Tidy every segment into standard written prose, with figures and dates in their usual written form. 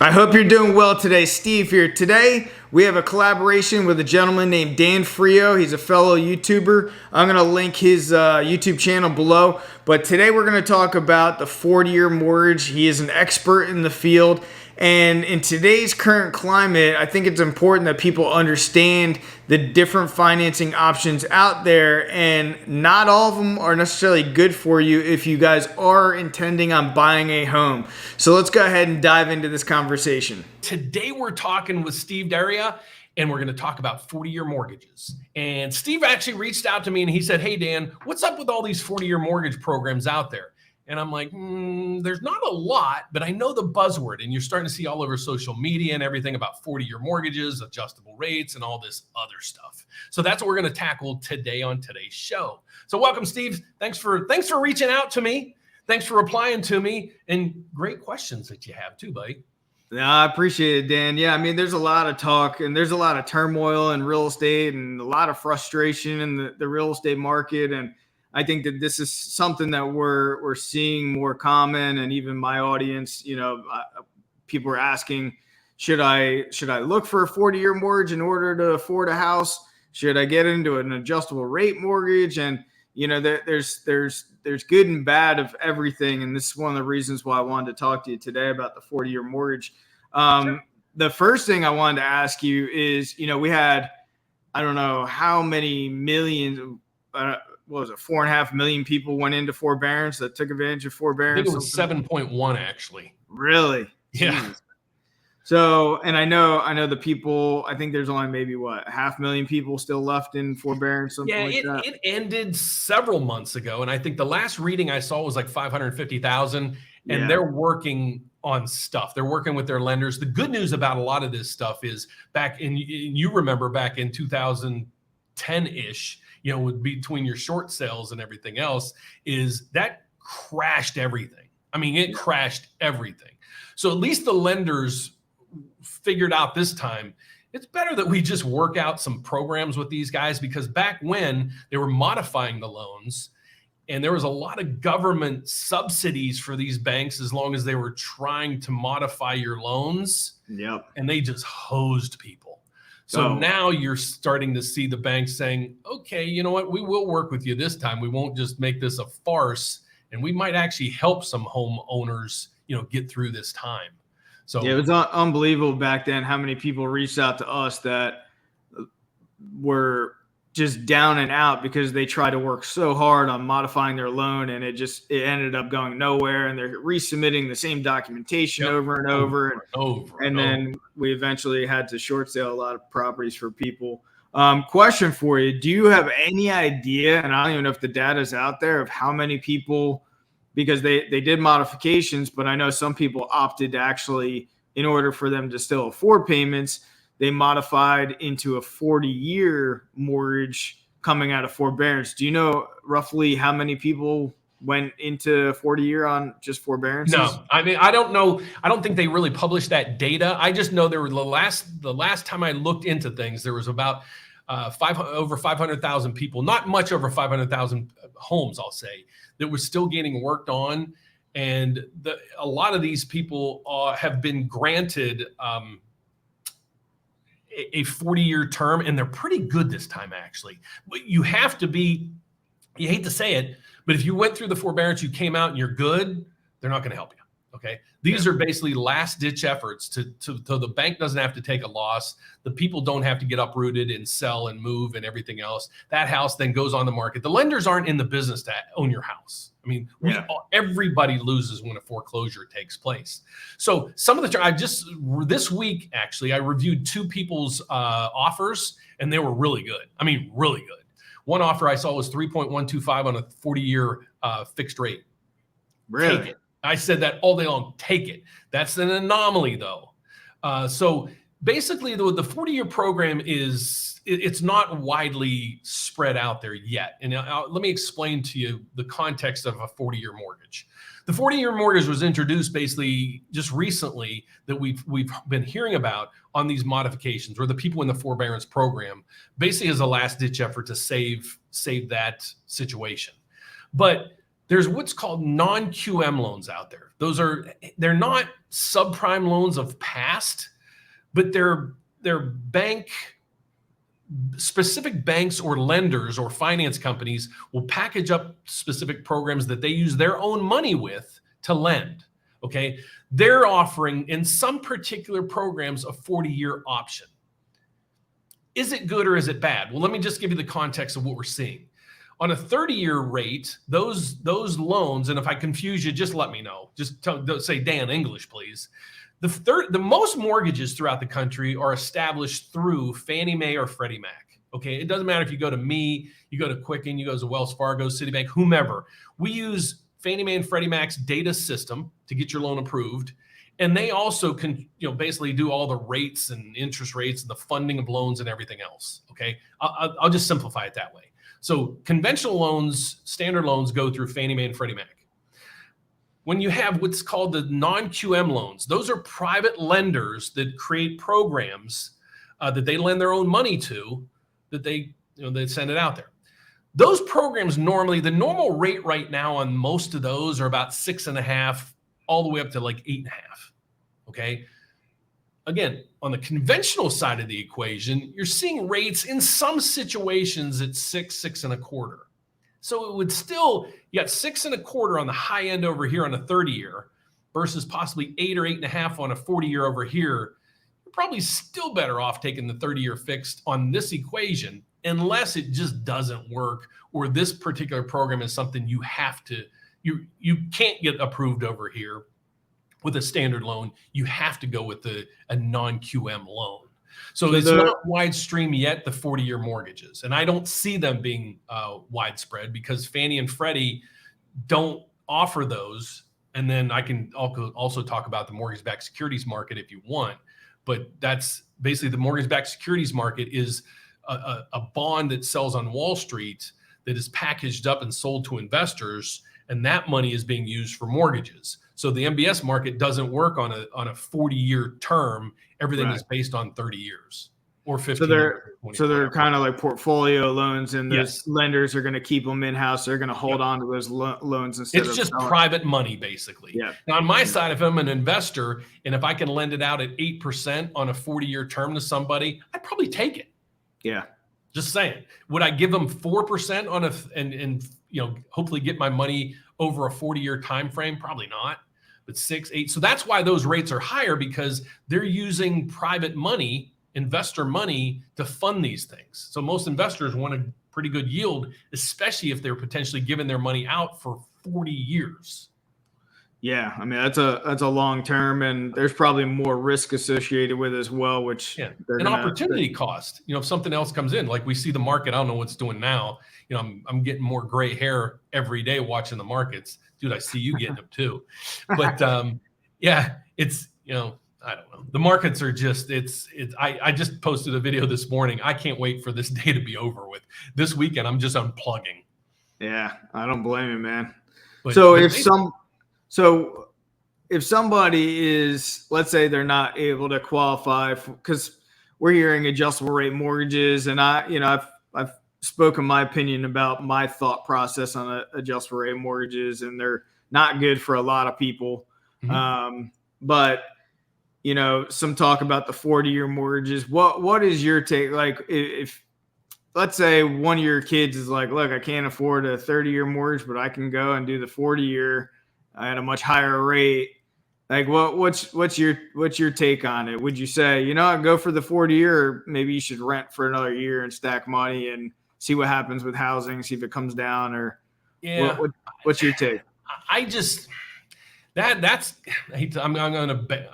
I hope you're doing well today. Steve here. Today, we have a collaboration with a gentleman named Dan Frio. He's a fellow YouTuber. I'm going to link his YouTube channel below. But today, we're going to talk about the 40-year mortgage. He is an expert in the field. And in today's current climate, I think it's important that people understand the different financing options out there, and not all of them are necessarily good for you if you guys are intending on buying a home. So let's go ahead and dive into this conversation. Today we're talking with Steve Daria, and we're going to talk about 40-year mortgages. And Steve actually reached out to me and he said, "Hey Dan, what's up with all these 40-year mortgage programs out there?" And I'm like, there's not a lot, but I know the buzzword, and you're starting to see all over social media and everything about 40-year mortgages, adjustable rates, and all this other stuff. So that's what we're going to tackle today on today's show. So welcome, Steve. Thanks for reaching out to me. Thanks for replying to me, and great questions that you have too, buddy. No, I appreciate it, Dan. Yeah, I mean, there's a lot of talk and there's a lot of turmoil in real estate and a lot of frustration in the real estate market. And I think that this is something that we're seeing more common, and even my audience, people are asking, should I look for a 40-year mortgage in order to afford a house? Should I get into an adjustable rate mortgage? And there's good and bad of everything, and this is one of the reasons why I wanted to talk to you today about the 40-year mortgage. Sure. The first thing I wanted to ask you is, we had, I don't know how many millions. What was it, 4.5 million people went into forbearance that took advantage of forbearance? I think it was 7.1 actually. Really? Yeah. Jeez. So, and I know the people, I think there's only maybe 500,000 people still left in forbearance. It ended several months ago. And I think the last reading I saw was like 550,000, and they're working on stuff. They're working with their lenders. The good news about a lot of this stuff is you remember back in 2010-ish, between your short sales and everything else, is that crashed everything. I mean, it crashed everything. So at least the lenders figured out this time, it's better that we just work out some programs with these guys, because back when they were modifying the loans, and there was a lot of government subsidies for these banks as long as they were trying to modify your loans. Yep. And they just hosed people. So now you're starting to see the banks saying, okay, you know what? We will work with you this time. We won't just make this a farce, and we might actually help some homeowners, get through this time. So yeah, it was unbelievable back then how many people reached out to us that were just down and out because they tried to work so hard on modifying their loan, and it ended up going nowhere, and they're resubmitting the same documentation over and over. And then we eventually had to short sale a lot of properties for people. Question for you. Do you have any idea, and I don't even know if the data is out there, of how many people, because they did modifications, but I know some people opted to actually, in order for them to still afford payments, they modified into a 40-year mortgage coming out of forbearance. Do you know roughly how many people went into 40-year on just forbearance? No, I mean, I don't know. I don't think they really published that data. I just know there were the last time I looked into things, there was about over 500,000 people, not much over 500,000 homes, I'll say, that were still getting worked on. And a lot of these people have been granted a 40-year term, and they're pretty good this time, actually. But you have to be, you hate to say it, but if you went through the forbearance, you came out and you're good, they're not going to help you. Okay. These are basically last ditch efforts to the bank doesn't have to take a loss. The people don't have to get uprooted and sell and move and everything else. That house then goes on the market. The lenders aren't in the business to own your house. I mean, everybody loses when a foreclosure takes place. So some of this week, actually, I reviewed two people's offers, and they were really good. I mean, really good. One offer I saw was 3.125 on a 40-year fixed rate. Really? Take it. I said that all day long. Take it. That's an anomaly, though. So basically, the 40-year program it's not widely spread out there yet. And let me explain to you the context of a 40-year mortgage. The 40-year mortgage was introduced basically just recently, that we've been hearing about on these modifications, or the people in the forbearance program, basically as a last-ditch effort to save that situation. But There's what's called non-QM loans out there. They're not subprime loans of past, but they're specific banks or lenders or finance companies will package up specific programs that they use their own money with to lend. Okay. They're offering in some particular programs a 40-year option. Is it good or is it bad? Well, let me just give you the context of what we're seeing. On a 30-year rate, those loans, and if I confuse you, just let me know. Just say Dan English, please. The most mortgages throughout the country are established through Fannie Mae or Freddie Mac. Okay, it doesn't matter if you go to me, you go to Quicken, you go to Wells Fargo, Citibank, whomever. We use Fannie Mae and Freddie Mac's data system to get your loan approved, and they also can, basically do all the rates and interest rates and the funding of loans and everything else. Okay, I'll just simplify it that way. So conventional loans, standard loans go through Fannie Mae and Freddie Mac. When you have what's called the non-QM loans, those are private lenders that create programs that they lend their own money to, that they send it out there. Those programs normally, the normal rate right now on most of those are about 6.5%, all the way up to like 8.5%. Okay. Again, on the conventional side of the equation, you're seeing rates in some situations at 6.25%. So it would still, you got 6.25% on the high end over here on a 30-year versus possibly 8 or 8.5 on a 40-year over here. You're probably still better off taking the 30-year fixed on this equation, unless it just doesn't work, or this particular program is something you have to, you can't get approved over here with a standard loan. You have to go with a non-QM loan. So it's not widespread yet, the 40-year mortgages. And I don't see them being widespread because Fannie and Freddie don't offer those. And then I can also talk about the mortgage-backed securities market if you want. But that's basically the mortgage-backed securities market is a bond that sells on Wall Street that is packaged up and sold to investors. And that money is being used for mortgages. So the MBS market doesn't work on a 40-year term. Everything is based on 30 years or 15. So they're kind of like portfolio loans, and those lenders are going to keep them in-house. They're going to hold on to those loans instead of It's just private money, basically. Yeah. Now, on my side, if I'm an investor and if I can lend it out at 8% on a 40-year term to somebody, I'd probably take it. Yeah. Just saying. Would I give them 4% on and hopefully get my money over a 40-year time frame? Probably not. But 6, 8. So that's why those rates are higher, because they're using private money, investor money, to fund these things. So most investors want a pretty good yield, especially if they're potentially giving their money out for 40 years. Yeah, I mean that's a long term, and there's probably more risk associated with it as well, which an opportunity cost. If something else comes in, like we see the market, I don't know what's doing now. I'm getting more gray hair every day watching the markets. Dude, I see you getting them too. But it's I don't know. The markets are just I just posted a video this morning. I can't wait for this day to be over with. This weekend I'm just unplugging. Yeah, I don't blame you, man. But So if somebody is, let's say they're not able to qualify, because we're hearing adjustable rate mortgages, and I've spoken my opinion about my thought process on adjustable rate mortgages, and they're not good for a lot of people. Mm-hmm. But some talk about the 40-year mortgages. What is your take? Like, if let's say one of your kids is like, look, I can't afford a 30-year mortgage, but I can go and do the 40-year at a much higher rate. Like, what's your take on it? Would you say, go for the 40-year, or maybe you should rent for another year and stack money and see what happens with housing, see if it comes down, or what's your take? I just I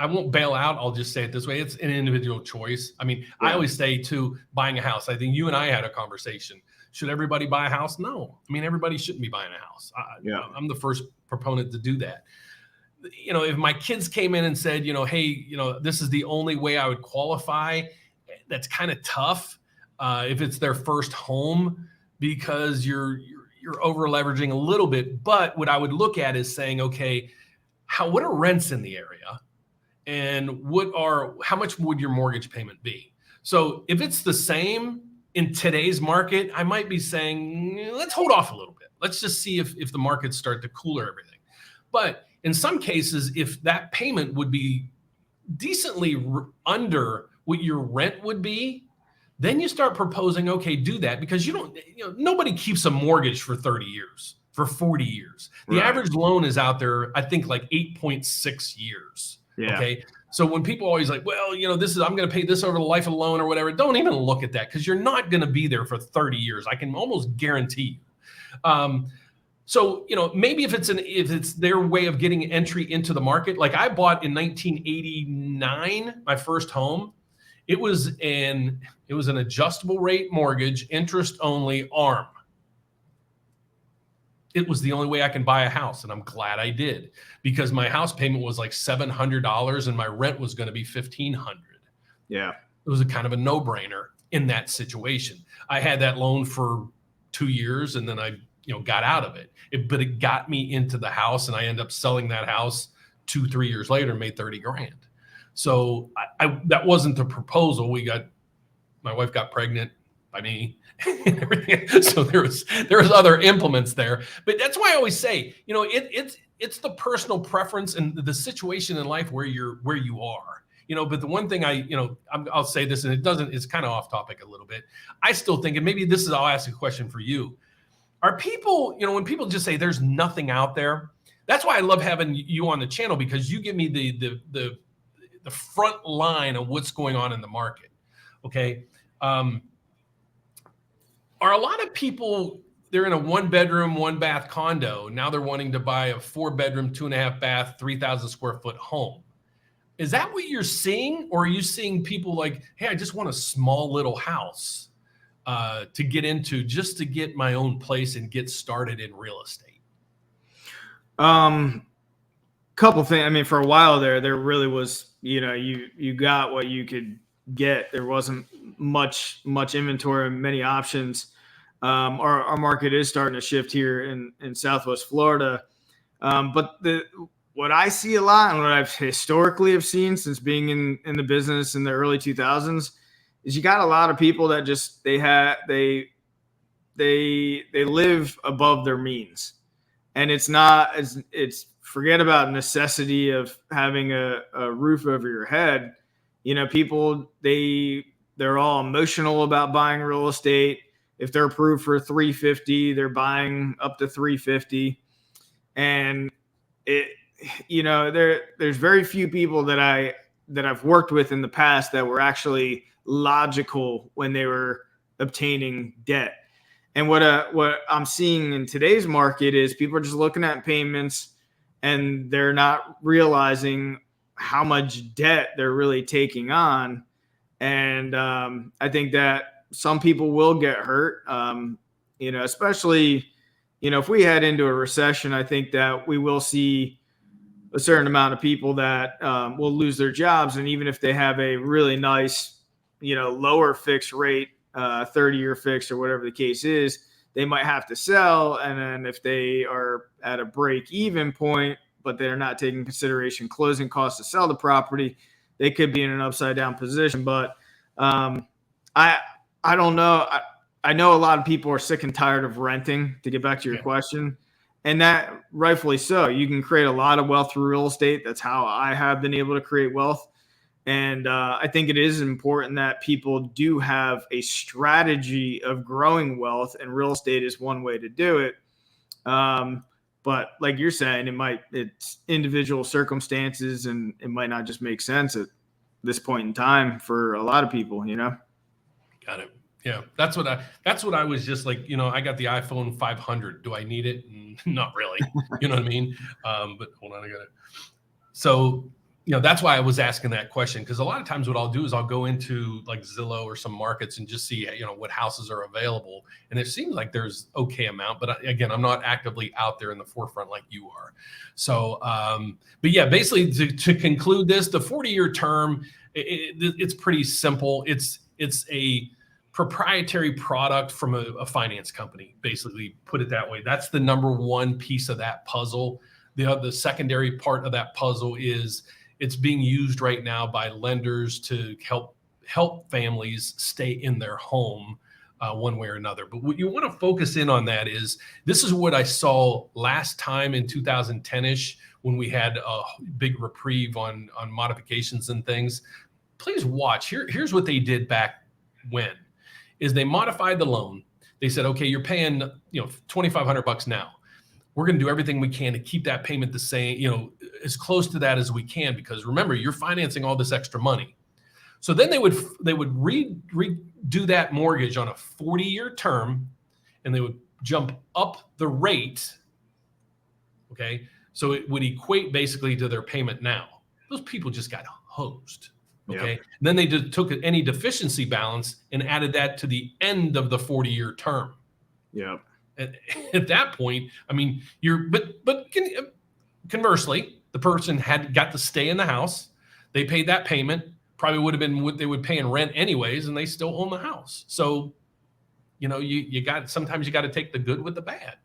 won't bail out. I'll just say it this way. It's an individual choice. I mean, I always say too, buying a house. I think you and I had a conversation. Should everybody buy a house? No. I mean, everybody shouldn't be buying a house. I'm the first proponent to do that. If my kids came in and said, hey, this is the only way I would qualify, that's kind of tough. If it's their first home, because you're over leveraging a little bit. But what I would look at is saying, okay, what are rents in the area, and how much would your mortgage payment be? So if it's the same in today's market, I might be saying, let's hold off a little bit. Let's just see if the markets start to cooler everything. But in some cases, if that payment would be decently under what your rent would be, then you start proposing, okay, do that, because nobody keeps a mortgage for 30 years, for 40 years. The average loan is out there, I think, like 8.6 years. Yeah. Okay. So when people always like, well, I'm going to pay this over the life of the loan or whatever, don't even look at that, because you're not going to be there for 30 years. I can almost guarantee you. So, maybe if it's their way of getting entry into the market, like I bought in 1989, my first home. It was an adjustable rate mortgage, interest only, ARM. It was the only way I can buy a house, and I'm glad I did, because my house payment was like $700 and my rent was going to be $1,500. Yeah. It was a kind of a no-brainer in that situation. I had that loan for 2 years, and then I got out of it. But it got me into the house, and I ended up selling that house 2-3 years later and made $30,000. So that wasn't the proposal. My wife got pregnant by me and everything. So there was other implements there. But that's why I always say, it's the personal preference and the situation in life where you are. But the one thing I'll say this, and it's kind of off topic a little bit. I still think, and maybe I'll ask a question for you. Are people, when people just say there's nothing out there, that's why I love having you on the channel, because you give me the front line of what's going on in the market. Okay. Are a lot of people, they're in a 1-bedroom, 1-bath condo. Now they're wanting to buy a 4-bedroom, 2.5-bath, 3,000 square foot home. Is that what you're seeing? Or are you seeing people like, hey, I just want a small little house to get into, just to get my own place and get started in real estate? Couple things. I mean, for a while there really was, you got what you could get. There wasn't much inventory, many options. Our market is starting to shift here in Southwest Florida. But what I see a lot, and what I've historically have seen since being in the business in the early 2000s, is you got a lot of people that just they live above their means, and it's forget about necessity of having a roof over your head. People, they're all emotional about buying real estate. If they're approved for $350, they're buying up to $350. And there's very few people that I've worked with in the past that were actually logical when they were obtaining debt. And what I'm seeing in today's market is people are just looking at payments, and they're not realizing how much debt they're really taking on. And I think that some people will get hurt, especially, if we head into a recession. I think that we will see a certain amount of people that will lose their jobs. And even if they have a really nice, lower fixed rate, 30-year fixed or whatever the case is, they might have to sell. And then if they are at a break-even point, but they're not taking consideration closing costs to sell the property, they could be in an upside-down position. But I don't know. I know a lot of people are sick and tired of renting, to get back to your question. And that rightfully so. You can create a lot of wealth through real estate. That's how I have been able to create wealth. And I think it is important that people do have a strategy of growing wealth, and real estate is one way to do it. But like you're saying, it's individual circumstances, and it might not just make sense at this point in time for a lot of people, Got it. Yeah, that's what I was just like, I got the iPhone 500. Do I need it? Not really. You know what I mean? But hold on, I got it. So, that's why I was asking that question, because a lot of times what I'll do is I'll go into like Zillow or some markets and just see, what houses are available. And it seems like there's okay amount, but again, I'm not actively out there in the forefront like you are. So, but yeah, basically to conclude this, the 40-year term, it's pretty simple. It's a proprietary product from a finance company, basically, put it that way. That's the number one piece of that puzzle. The secondary part of that puzzle is it's being used right now by lenders to help families stay in their home one way or another. But what you want to focus in on that is, this is what I saw last time in 2010-ish when we had a big reprieve on modifications and things. Please watch. Here's what they did back when, is they modified the loan. They said, okay, you're paying, $2,500 now. We're going to do everything we can to keep that payment the same, as close to that as we can, because remember, you're financing all this extra money. So then they would redo that mortgage on a 40-year term, and they would jump up the rate. Okay, so it would equate basically to their payment now. Those people just got hosed. Okay, Yep. and then they took any deficiency balance and added that to the end of the 40-year term. Yep. At that point, I mean, conversely, the person got to stay in the house. They paid that payment. Probably would have been what they would pay in rent anyways, and they still own the house. So, sometimes you got to take the good with the bad.